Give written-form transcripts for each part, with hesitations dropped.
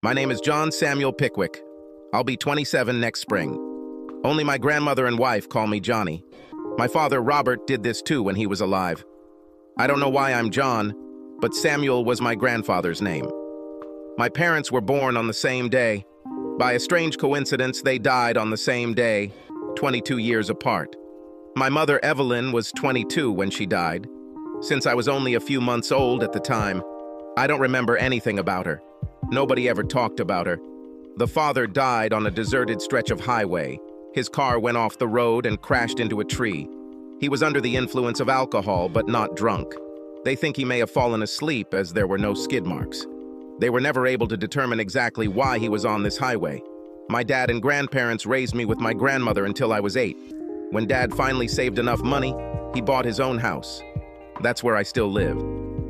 My name is John Samuel Pickwick. I'll be 27 next spring. Only my grandmother and wife call me Johnny. My father, Robert, did this too when he was alive. I don't know why I'm John, but Samuel was my grandfather's name. My parents were born on the same day. By a strange coincidence, they died on the same day, 22 years apart. My mother, Evelyn, was 22 when she died. Since I was only a few months old at the time, I don't remember anything about her. Nobody ever talked about her. The father died on a deserted stretch of highway. His car went off the road and crashed into a tree. He was under the influence of alcohol, but not drunk. They think he may have fallen asleep as there were no skid marks. They were never able to determine exactly why he was on this highway. My dad and grandparents raised me with my grandmother until I was 8. When Dad finally saved enough money, he bought his own house. That's where I still live.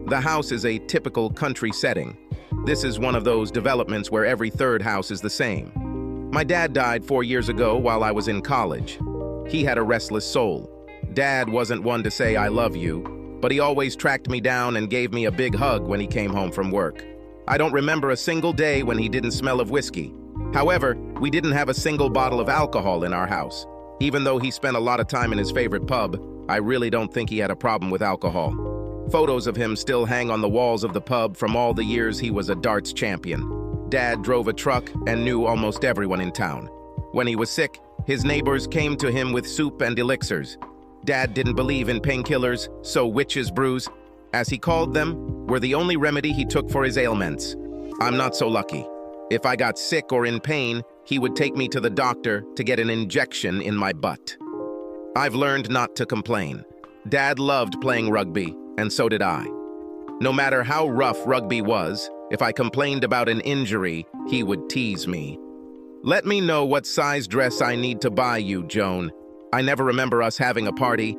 The house is a typical country setting. This is one of those developments where every third house is the same. My dad died 4 years ago while I was in college. He had a restless soul. Dad wasn't one to say I love you, but he always tracked me down and gave me a big hug when he came home from work. I don't remember a single day when he didn't smell of whiskey. However, we didn't have a single bottle of alcohol in our house. Even though he spent a lot of time in his favorite pub, I really don't think he had a problem with alcohol. Photos of him still hang on the walls of the pub from all the years he was a darts champion. Dad drove a truck and knew almost everyone in town. When he was sick, his neighbors came to him with soup and elixirs. Dad didn't believe in painkillers, so witches' brews, as he called them, were the only remedy he took for his ailments. I'm not so lucky. If I got sick or in pain, he would take me to the doctor to get an injection in my butt. I've learned not to complain. Dad loved playing rugby, and so did I. No matter how rough rugby was, if I complained about an injury, he would tease me. Let me know what size dress I need to buy you, Joan. I never remember us having a party.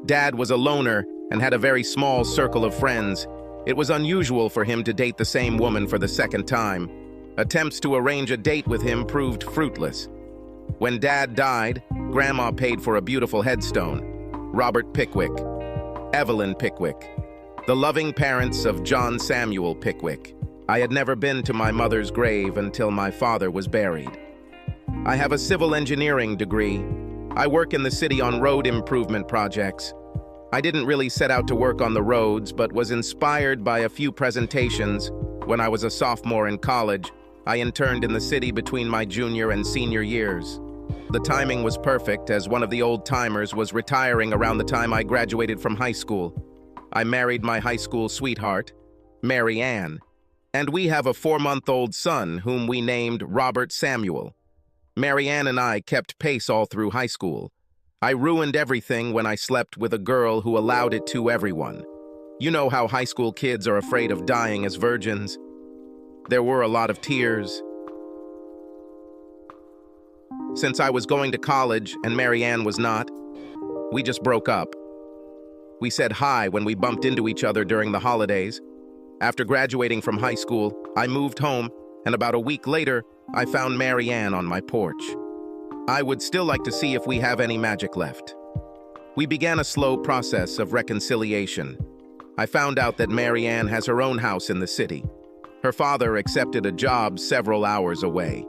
Dad was a loner and had a very small circle of friends. It was unusual for him to date the same woman for the second time. Attempts to arrange a date with him proved fruitless. When Dad died, Grandma paid for a beautiful headstone. Robert Pickwick, Evelyn Pickwick, the loving parents of John Samuel Pickwick. I had never been to my mother's grave until my father was buried. I have a civil engineering degree. I work in the city on road improvement projects. I didn't really set out to work on the roads, but was inspired by a few presentations. When I was a sophomore in college, I interned in the city between my junior and senior years. The timing was perfect, as one of the old-timers was retiring around the time I graduated from high school. I married my high school sweetheart, Mary Ann, and we have a 4-month-old son whom we named Robert Samuel. Mary Ann and I kept pace all through high school. I ruined everything when I slept with a girl who allowed it to everyone. You know how high school kids are afraid of dying as virgins. There were a lot of tears. Since I was going to college and Mary Ann was not, we just broke up. We said hi when we bumped into each other during the holidays. After graduating from high school, I moved home, and about a week later, I found Mary Ann on my porch. I would still like to see if we have any magic left. We began a slow process of reconciliation. I found out that Mary Ann has her own house in the city. Her father accepted a job several hours away.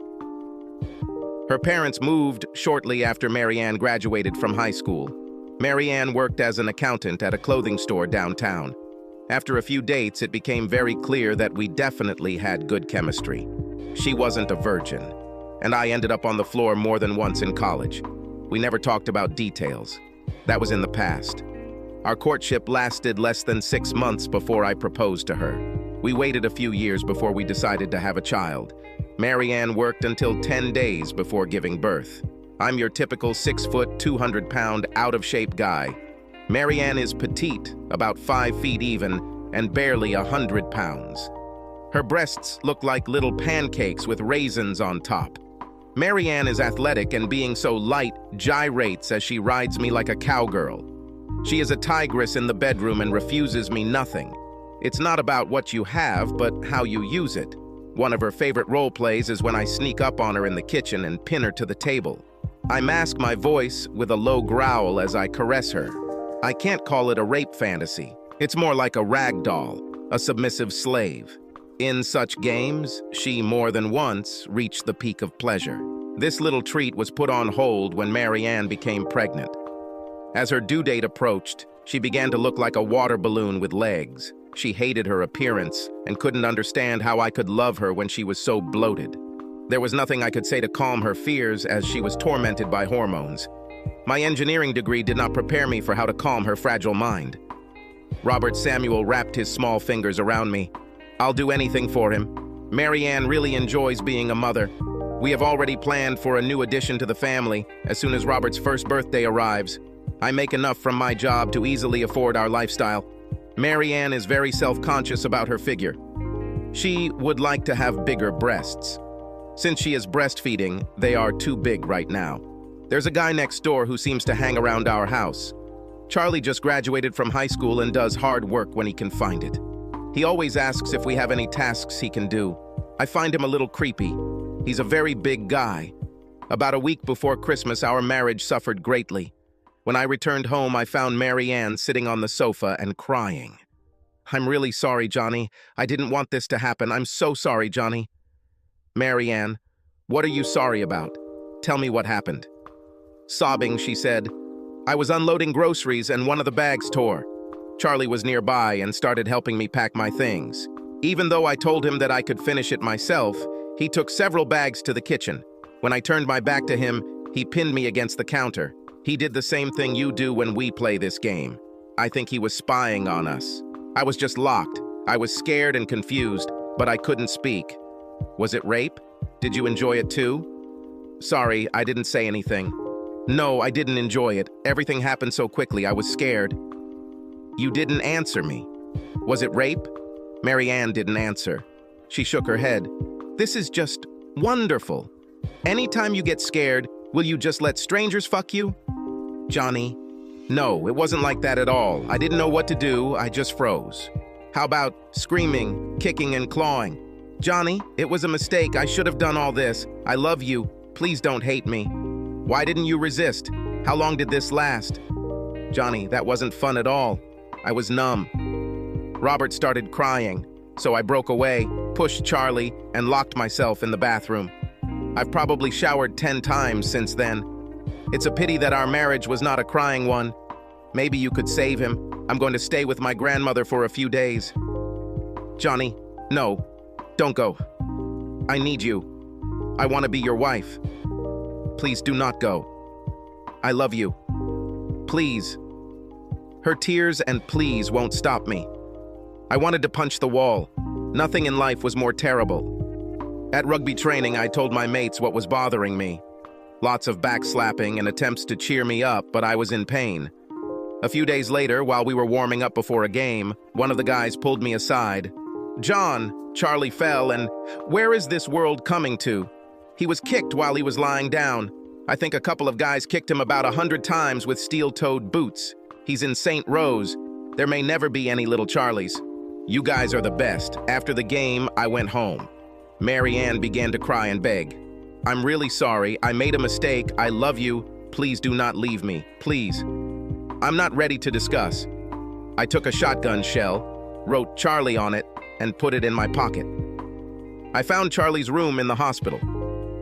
Her parents moved shortly after Mary Ann graduated from high school. Mary Ann worked as an accountant at a clothing store downtown. After a few dates, it became very clear that we definitely had good chemistry. She wasn't a virgin, and I ended up on the floor more than once in college. We never talked about details. That was in the past. Our courtship lasted less than 6 months before I proposed to her. We waited a few years before we decided to have a child. Mary Ann worked until 10 days before giving birth. I'm your typical 6-foot, 200-pound, out-of-shape guy. Mary Ann is petite, about 5 feet even, and barely 100 pounds. Her breasts look like little pancakes with raisins on top. Mary Ann is athletic, and being so light, gyrates as she rides me like a cowgirl. She is a tigress in the bedroom and refuses me nothing. It's not about what you have, but how you use it. One of her favorite role plays is when I sneak up on her in the kitchen and pin her to the table. I mask my voice with a low growl as I caress her. I can't call it a rape fantasy. It's more like a rag doll, a submissive slave. In such games, she more than once reached the peak of pleasure. This little treat was put on hold when Mary Ann became pregnant. As her due date approached, she began to look like a water balloon with legs. She hated her appearance and couldn't understand how I could love her when she was so bloated. There was nothing I could say to calm her fears as she was tormented by hormones. My engineering degree did not prepare me for how to calm her fragile mind. Robert Samuel wrapped his small fingers around me. I'll do anything for him. Mary Ann really enjoys being a mother. We have already planned for a new addition to the family as soon as Robert's first birthday arrives. I make enough from my job to easily afford our lifestyle. Mary Ann is very self-conscious about her figure. She would like to have bigger breasts. Since she is breastfeeding, they are too big right now. There's a guy next door who seems to hang around our house. Charlie just graduated from high school and does hard work when he can find it. He always asks if we have any tasks he can do. I find him a little creepy. He's a very big guy. About a week before Christmas, our marriage suffered greatly. When I returned home, I found Mary Ann sitting on the sofa and crying. I'm really sorry, Johnny. I didn't want this to happen. I'm so sorry, Johnny. Mary Ann, what are you sorry about? Tell me what happened. Sobbing, she said, I was unloading groceries and one of the bags tore. Charlie was nearby and started helping me pack my things. Even though I told him that I could finish it myself, he took several bags to the kitchen. When I turned my back to him, he pinned me against the counter. He did the same thing you do when we play this game. I think he was spying on us. I was just locked. I was scared and confused, but I couldn't speak. Was it rape? Did you enjoy it too? Sorry, I didn't say anything. No, I didn't enjoy it. Everything happened so quickly, I was scared. You didn't answer me. Was it rape? Mary Ann didn't answer. She shook her head. This is just wonderful. Anytime you get scared, will you just let strangers fuck you? Johnny, no, it wasn't like that at all. I didn't know what to do, I just froze. How about screaming, kicking, and clawing? Johnny, it was a mistake. I should have done all this. I love you. Please don't hate me. Why didn't you resist? How long did this last? Johnny, that wasn't fun at all. I was numb. Robert started crying, so I broke away, pushed Charlie, and locked myself in the bathroom. I've probably showered 10 times since then. It's a pity that our marriage was not a crying one. Maybe you could save him. I'm going to stay with my grandmother for a few days. Johnny, no, don't go. I need you. I want to be your wife. Please do not go. I love you. Please. Her tears and pleas won't stop me. I wanted to punch the wall. Nothing in life was more terrible. At rugby training, I told my mates what was bothering me. Lots of backslapping and attempts to cheer me up, but I was in pain. A few days later, while we were warming up before a game, one of the guys pulled me aside. John, Charlie fell, and where is this world coming to? He was kicked while he was lying down. I think a couple of guys kicked him about 100 times with steel-toed boots. He's in St. Rose. There may never be any little Charlies. You guys are the best. After the game, I went home. Mary Ann began to cry and beg. I'm really sorry. I made a mistake. I love you. Please do not leave me. Please. I'm not ready to discuss. I took a shotgun shell, wrote Charlie on it, and put it in my pocket. I found Charlie's room in the hospital.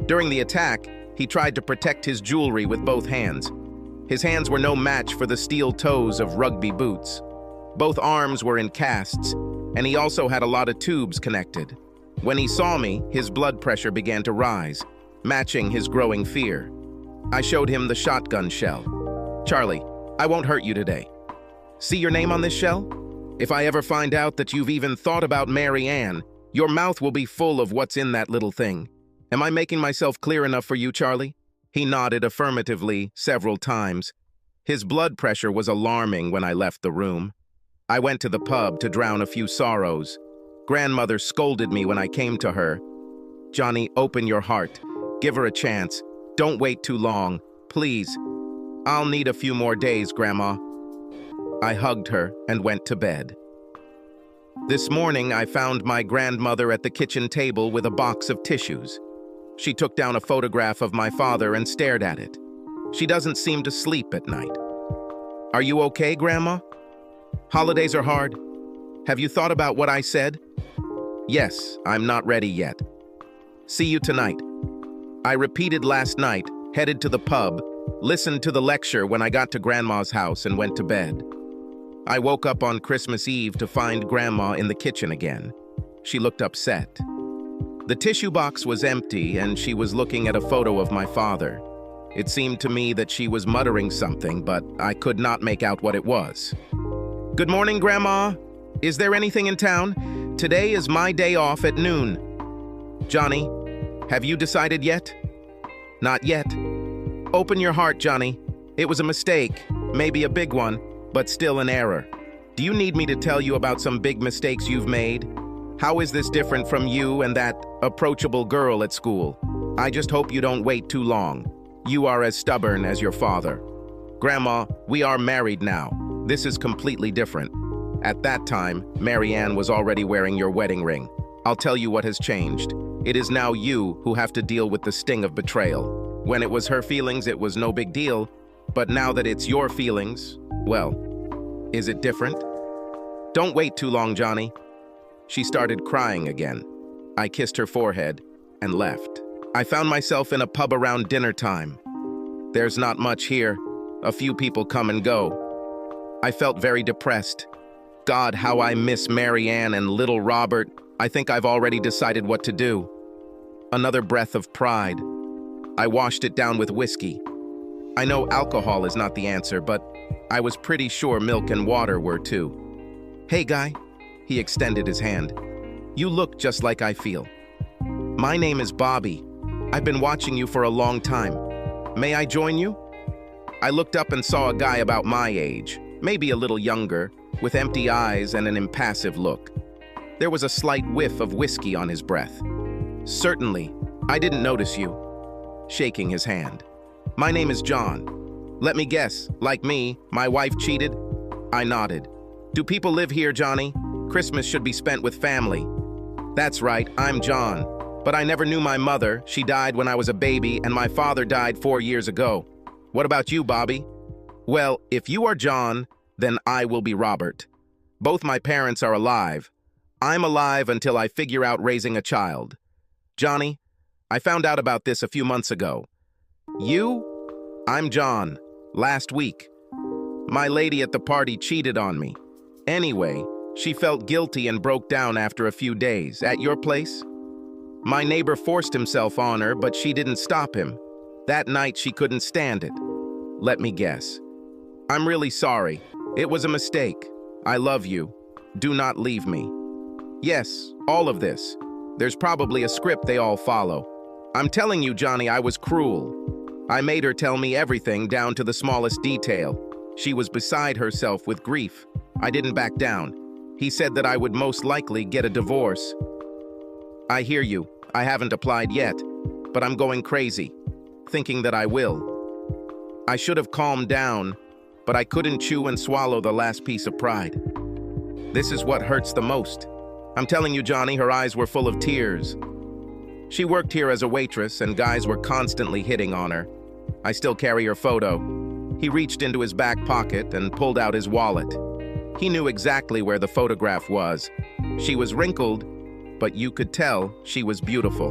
During the attack, he tried to protect his jewelry with both hands. His hands were no match for the steel toes of rugby boots. Both arms were in casts, and he also had a lot of tubes connected. When he saw me, his blood pressure began to rise, matching his growing fear. I showed him the shotgun shell. Charlie, I won't hurt you today. See your name on this shell? If I ever find out that you've even thought about Mary Ann, your mouth will be full of what's in that little thing. Am I making myself clear enough for you, Charlie? He nodded affirmatively several times. His blood pressure was alarming when I left the room. I went to the pub to drown a few sorrows. Grandmother scolded me when I came to her. Johnny, open your heart. Give her a chance. Don't wait too long. Please. I'll need a few more days, Grandma. I hugged her and went to bed. This morning, I found my grandmother at the kitchen table with a box of tissues. She took down a photograph of my father and stared at it. She doesn't seem to sleep at night. Are you okay, Grandma? Holidays are hard. Have you thought about what I said? Yes, I'm not ready yet. See you tonight. I repeated last night, headed to the pub, listened to the lecture when I got to Grandma's house and went to bed. I woke up on Christmas Eve to find Grandma in the kitchen again. She looked upset. The tissue box was empty and she was looking at a photo of my father. It seemed to me that she was muttering something, but I could not make out what it was. "Good morning, Grandma. Is there anything in town? Today is my day off at noon." "Johnny, have you decided yet?" "Not yet." "Open your heart, Johnny. It was a mistake, maybe a big one, but still an error. Do you need me to tell you about some big mistakes you've made? How is this different from you and that approachable girl at school? I just hope you don't wait too long. You are as stubborn as your father." "Grandma, we are married now. This is completely different. At that time, Mary Ann was already wearing your wedding ring. I'll tell you what has changed. It is now you who have to deal with the sting of betrayal. When it was her feelings, it was no big deal. But now that it's your feelings, well, is it different?" "Don't wait too long, Johnny." She started crying again. I kissed her forehead and left. I found myself in a pub around dinner time. There's not much here. A few people come and go. I felt very depressed. God, how I miss Mary Ann and little Robert. I think I've already decided what to do. Another breath of pride. I washed it down with whiskey. I know alcohol is not the answer, but I was pretty sure milk and water were too. "Hey, guy." He extended his hand. "You look just like I feel. My name is Bobby. I've been watching you for a long time. May I join you?" I looked up and saw a guy about my age, maybe a little younger, with empty eyes and an impassive look. There was a slight whiff of whiskey on his breath. "Certainly, I didn't notice you." Shaking his hand. "My name is John. Let me guess, like me, my wife cheated?" I nodded. "Do people live here, Johnny? Christmas should be spent with family." "That's right, I'm John. But I never knew my mother. She died when I was a baby, and my father died 4 years ago. What about you, Bobby?" "Well, if you are John, then I will be Robert. Both my parents are alive. I'm alive until I figure out raising a child. Johnny, I found out about this a few months ago. You? I'm John. Last week. My lady at the party cheated on me. Anyway, she felt guilty and broke down after a few days. At your place? My neighbor forced himself on her, but she didn't stop him. That night she couldn't stand it. Let me guess. I'm really sorry. It was a mistake. I love you. Do not leave me." Yes, all of this. There's probably a script they all follow. I'm telling you, Johnny, I was cruel. I made her tell me everything down to the smallest detail. She was beside herself with grief. I didn't back down. He said that I would most likely get a divorce. I hear you. I haven't applied yet, but I'm going crazy, thinking that I will. I should have calmed down, but I couldn't chew and swallow the last piece of pride. This is what hurts the most. I'm telling you, Johnny, her eyes were full of tears. She worked here as a waitress, and guys were constantly hitting on her. I still carry her photo. He reached into his back pocket and pulled out his wallet. He knew exactly where the photograph was. She was wrinkled, but you could tell she was beautiful.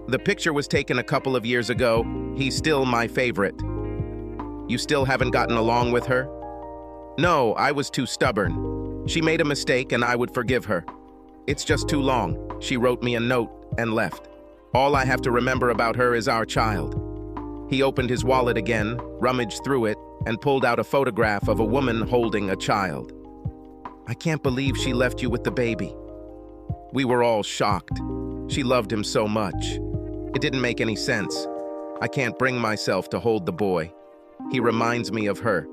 The picture was taken a couple of years ago. He's still my favorite. You still haven't gotten along with her? No, I was too stubborn. She made a mistake and I would forgive her. It's just too long. She wrote me a note and left. All I have to remember about her is our child. He opened his wallet again, rummaged through it, and pulled out a photograph of a woman holding a child. I can't believe she left you with the baby. We were all shocked. She loved him so much. It didn't make any sense. I can't bring myself to hold the boy. He reminds me of her.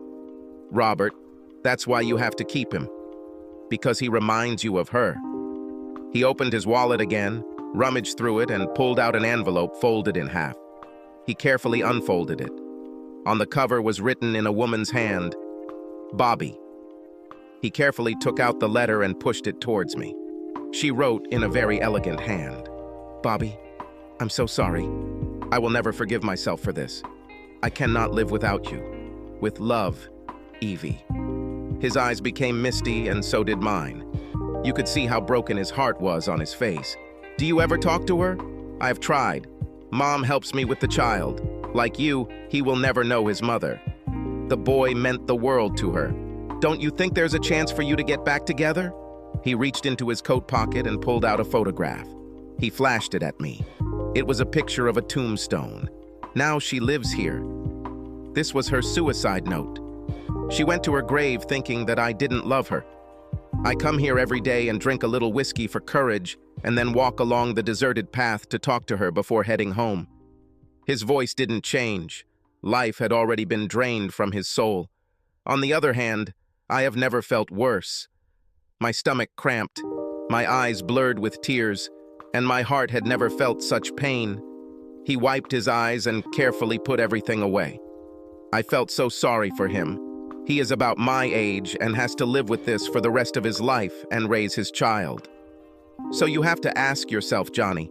Robert, that's why you have to keep him. Because he reminds you of her. He opened his wallet again, rummaged through it, and pulled out an envelope folded in half. He carefully unfolded it. On the cover was written in a woman's hand, Bobby. He carefully took out the letter and pushed it towards me. She wrote in a very elegant hand, Bobby, I'm so sorry. I will never forgive myself for this. I cannot live without you. With love, Evie. His eyes became misty, and so did mine. You could see how broken his heart was on his face. Do you ever talk to her? I've tried. Mom helps me with the child. Like you, he will never know his mother. The boy meant the world to her. Don't you think there's a chance for you to get back together? He reached into his coat pocket and pulled out a photograph. He flashed it at me. It was a picture of a tombstone. Now she lives here. This was her suicide note. She went to her grave thinking that I didn't love her. I come here every day and drink a little whiskey for courage and then walk along the deserted path to talk to her before heading home. His voice didn't change. Life had already been drained from his soul. On the other hand, I have never felt worse. My stomach cramped, my eyes blurred with tears, and my heart had never felt such pain. He wiped his eyes and carefully put everything away. I felt so sorry for him. He is about my age and has to live with this for the rest of his life and raise his child. So you have to ask yourself, Johnny,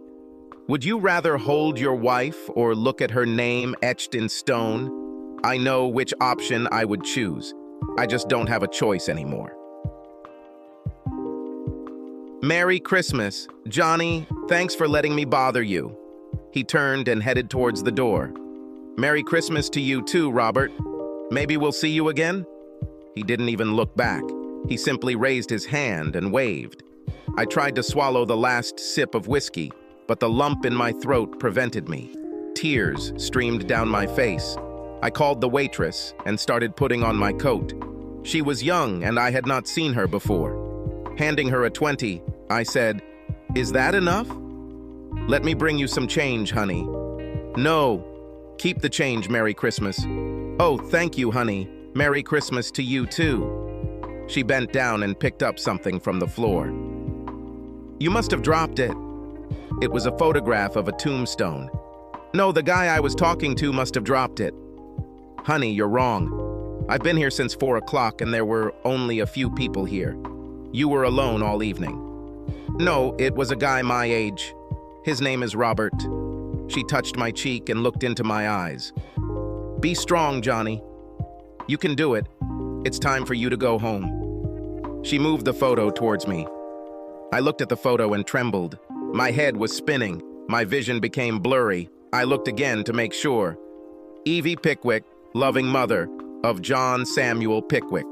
would you rather hold your wife or look at her name etched in stone? I know which option I would choose. I just don't have a choice anymore. Merry Christmas. Johnny, thanks for letting me bother you. He turned and headed towards the door. Merry Christmas to you too, Robert. Maybe we'll see you again? He didn't even look back. He simply raised his hand and waved. I tried to swallow the last sip of whiskey, but the lump in my throat prevented me. Tears streamed down my face. I called the waitress and started putting on my coat. She was young and I had not seen her before. Handing her a 20, I said, "Is that enough?" "Let me bring you some change, honey." "No. Keep the change, Merry Christmas." "Oh, thank you, honey. Merry Christmas to you, too." She bent down and picked up something from the floor. "You must have dropped it." It was a photograph of a tombstone. "No, the guy I was talking to must have dropped it." "Honey, you're wrong. I've been here since 4 o'clock and there were only a few people here. You were alone all evening." "No, it was a guy my age. His name is Robert." She touched my cheek and looked into my eyes. "Be strong, Johnny. You can do it. It's time for you to go home." She moved the photo towards me. I looked at the photo and trembled. My head was spinning. My vision became blurry. I looked again to make sure. Evie Pickwick, loving mother of John Samuel Pickwick.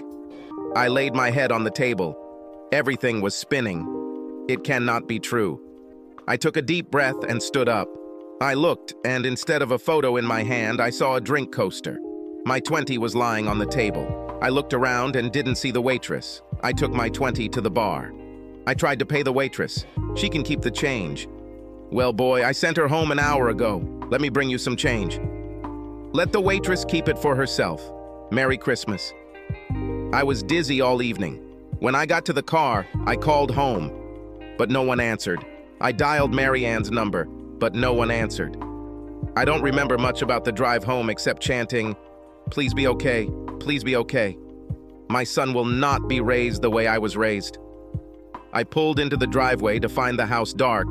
I laid my head on the table. Everything was spinning. It cannot be true. I took a deep breath and stood up. I looked, and instead of a photo in my hand, I saw a drink coaster. My 20 was lying on the table. I looked around and didn't see the waitress. I took my 20 to the bar. I tried to pay the waitress. She can keep the change. "Well, boy, I sent her home an hour ago. Let me bring you some change." "Let the waitress keep it for herself. Merry Christmas." I was dizzy all evening. When I got to the car, I called home, but no one answered. I dialed Mary Ann's number, but no one answered. I don't remember much about the drive home except chanting, "Please be okay, please be okay. My son will not be raised the way I was raised." I pulled into the driveway to find the house dark.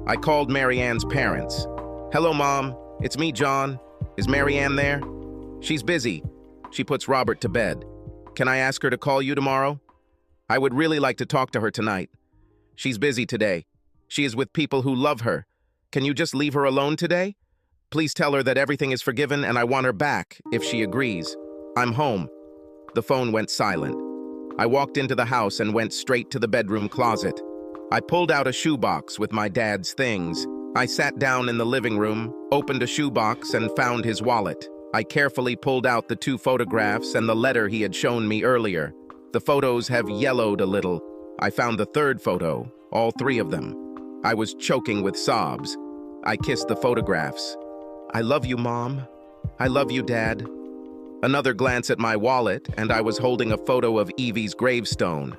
I called Mary Ann's parents. "Hello, Mom. It's me, John. Is Mary Ann there?" "She's busy. She puts Robert to bed. Can I ask her to call you tomorrow? I would really like to talk to her tonight. She's busy today. She is with people who love her. Can you just leave her alone today? Please tell her that everything is forgiven and I want her back, if she agrees. I'm home." The phone went silent. I walked into the house and went straight to the bedroom closet. I pulled out a shoebox with my dad's things. I sat down in the living room, opened a shoebox, and found his wallet. I carefully pulled out the 2 photographs and the letter he had shown me earlier. The photos have yellowed a little. I found the 3rd photo, all 3 of them. I was choking with sobs. I kissed the photographs. "I love you, Mom. I love you, Dad." Another glance at my wallet, and I was holding a photo of Evie's gravestone.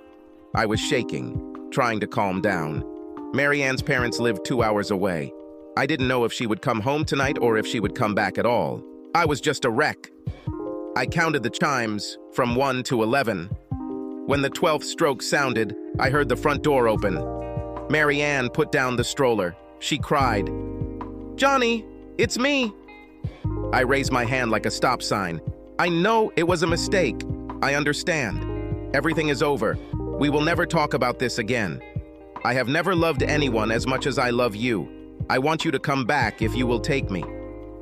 I was shaking, trying to calm down. Mary Ann's parents lived 2 hours away. I didn't know if she would come home tonight or if she would come back at all. I was just a wreck. I counted the chimes from 1 to 11. When the 12th stroke sounded, I heard the front door open. Mary Ann put down the stroller. She cried, "Johnny, it's me." I raised my hand like a stop sign. "I know it was a mistake. I understand. Everything is over. We will never talk about this again. I have never loved anyone as much as I love you. I want you to come back if you will take me."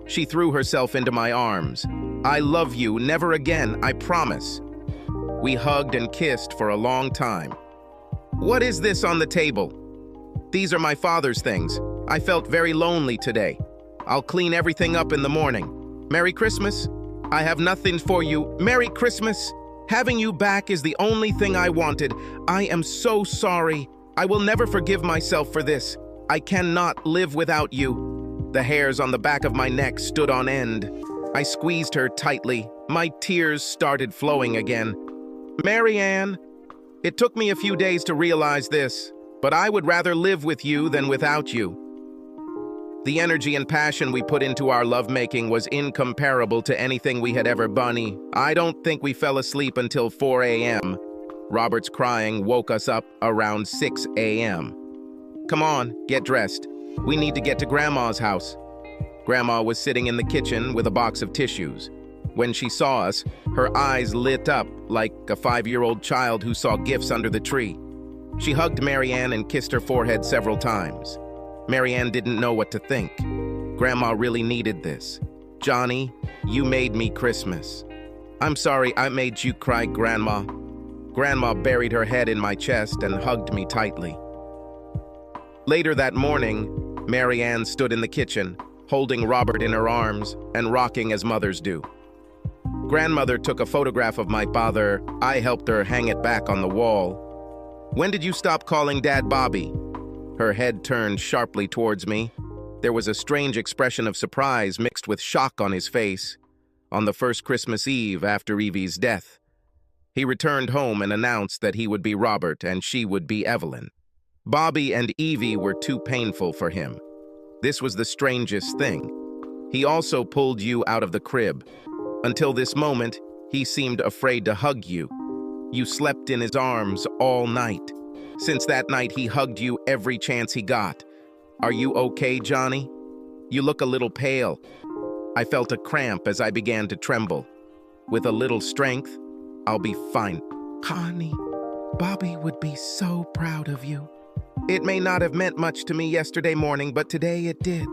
She threw herself into my arms. "I love you, never again, I promise." We hugged and kissed for a long time. "What is this on the table?" "These are my father's things. I felt very lonely today. I'll clean everything up in the morning. Merry Christmas." "I have nothing for you. Merry Christmas." "Having you back is the only thing I wanted. I am so sorry. I will never forgive myself for this. I cannot live without you." The hairs on the back of my neck stood on end. I squeezed her tightly. My tears started flowing again. "Mary Ann, it took me a few days to realize this, but I would rather live with you than without you." The energy and passion we put into our lovemaking was incomparable to anything we had ever done. I don't think we fell asleep until 4 a.m. Robert's crying woke us up around 6 a.m. "Come on, get dressed. We need to get to Grandma's house." Grandma was sitting in the kitchen with a box of tissues. When she saw us, her eyes lit up like a 5-year-old child who saw gifts under the tree. She hugged Mary Ann and kissed her forehead several times. Mary Ann didn't know what to think. Grandma really needed this. "Johnny, you made me Christmas." "I'm sorry I made you cry, Grandma." Grandma buried her head in my chest and hugged me tightly. Later that morning, Mary Ann stood in the kitchen, holding Robert in her arms and rocking as mothers do. Grandmother took a photograph of my father. I helped her hang it back on the wall. "When did you stop calling Dad Bobby?" Her head turned sharply towards me. There was a strange expression of surprise mixed with shock on his face. "On the first Christmas Eve after Evie's death." He returned home and announced that he would be Robert and she would be Evelyn. Bobby and Evie were too painful for him. This was the strangest thing. He also pulled you out of the crib. Until this moment, he seemed afraid to hug you. You slept in his arms all night. Since that night, he hugged you every chance he got. "Are you okay, Johnny? You look a little pale." I felt a cramp as I began to tremble. "With a little strength, I'll be fine." "Honey, Bobby would be so proud of you." "It may not have meant much to me yesterday morning, but today it did."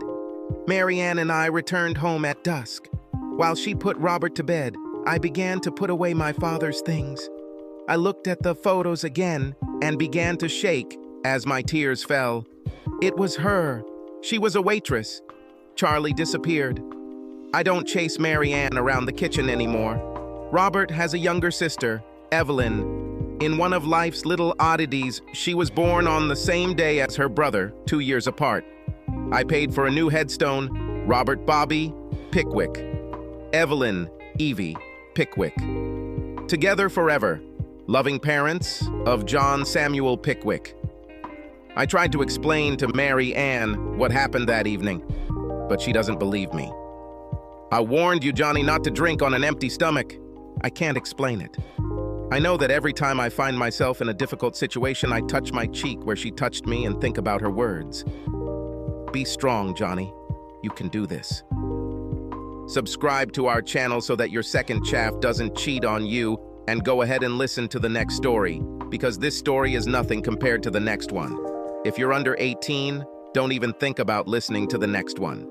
Mary Ann and I returned home at dusk. While she put Robert to bed, I began to put away my father's things. I looked at the photos again and began to shake as my tears fell. It was her. She was a waitress. Charlie disappeared. I don't chase Mary Ann around the kitchen anymore. Robert has a younger sister, Evelyn. In one of life's little oddities, she was born on the same day as her brother, 2 years apart. I paid for a new headstone, Robert Bobby Pickwick. Evelyn Evie Pickwick. Together forever. Loving parents of John Samuel Pickwick. I tried to explain to Mary Ann what happened that evening, but she doesn't believe me. "I warned you, Johnny, not to drink on an empty stomach." I can't explain it. I know that every time I find myself in a difficult situation, I touch my cheek where she touched me and think about her words. Be strong, Johnny. You can do this. Subscribe to our channel so that your second chaff doesn't cheat on you, and go ahead and listen to the next story, because this story is nothing compared to the next one. If you're under 18, don't even think about listening to the next one.